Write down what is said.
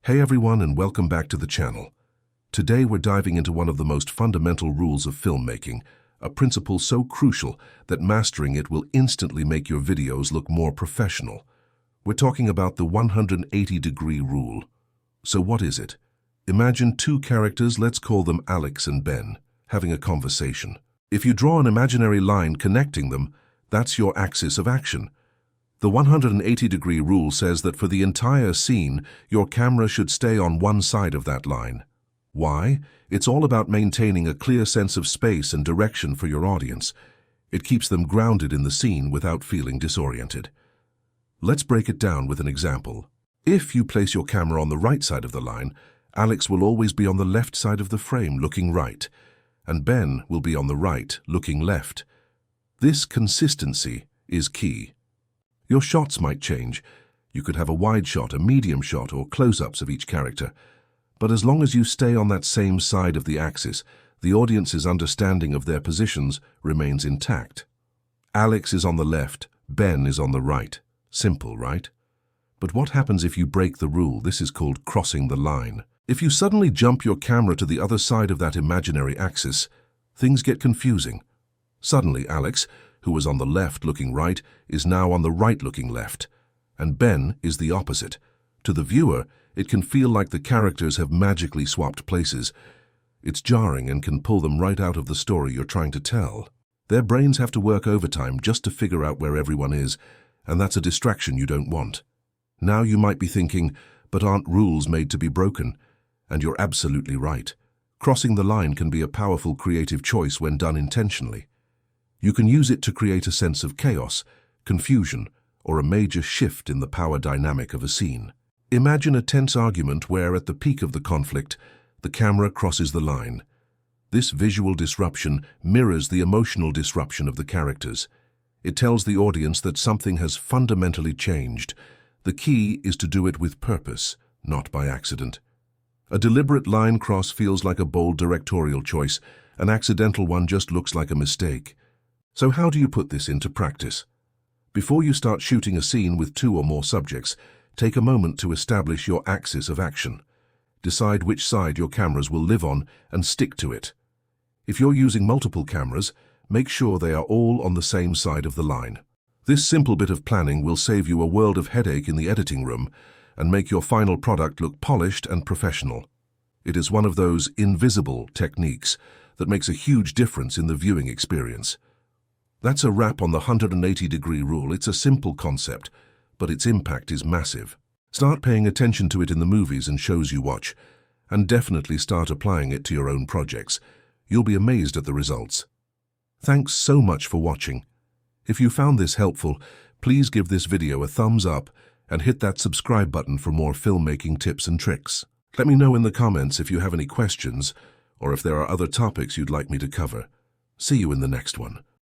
Hey everyone, and welcome back to the channel. Today we're diving into one of the most fundamental rules of filmmaking, a principle so crucial that mastering it will instantly make your videos look more professional. We're talking about the 180-degree rule. So what is it? Imagine two characters, let's call them Alex and Ben, having a conversation. If you draw an imaginary line connecting them, that's your axis of action. The 180-degree rule says that for the entire scene, your camera should stay on one side of that line. Why? It's all about maintaining a clear sense of space and direction for your audience. It keeps them grounded in the scene without feeling disoriented. Let's break it down with an example. If you place your camera on the right side of the line, Alex will always be on the left side of the frame, looking right, and Ben will be on the right, looking left. This consistency is key. Your shots might change. You could have a wide shot, a medium shot, or close-ups of each character. But as long as you stay on that same side of the axis, the audience's understanding of their positions remains intact. Alex is on the left, Ben is on the right. Simple, right? But what happens if you break the rule? This is called crossing the line. If you suddenly jump your camera to the other side of that imaginary axis, things get confusing. Suddenly, Alex, who was on the left looking right, is now on the right looking left, and Ben is the opposite. To the viewer, it can feel like the characters have magically swapped places. It's jarring and can pull them right out of the story you're trying to tell. Their brains have to work overtime just to figure out where everyone is, and that's a distraction you don't want. Now you might be thinking, but aren't rules made to be broken? And you're absolutely right. Crossing the line can be a powerful creative choice when done intentionally. You can use it to create a sense of chaos, confusion, or a major shift in the power dynamic of a scene. Imagine a tense argument where, at the peak of the conflict, the camera crosses the line. This visual disruption mirrors the emotional disruption of the characters. It tells the audience that something has fundamentally changed. The key is to do it with purpose, not by accident. A deliberate line cross feels like a bold directorial choice. An accidental one just looks like a mistake. So how do you put this into practice? Before you start shooting a scene with two or more subjects, take a moment to establish your axis of action. Decide which side your cameras will live on and stick to it. If you're using multiple cameras, make sure they are all on the same side of the line. This simple bit of planning will save you a world of headache in the editing room and make your final product look polished and professional. It is one of those invisible techniques that makes a huge difference in the viewing experience. That's a wrap on the 180-degree rule. It's a simple concept, but its impact is massive. Start paying attention to it in the movies and shows you watch, and definitely start applying it to your own projects. You'll be amazed at the results. Thanks so much for watching. If you found this helpful, please give this video a thumbs up and hit that subscribe button for more filmmaking tips and tricks. Let me know in the comments if you have any questions or if there are other topics you'd like me to cover. See you in the next one.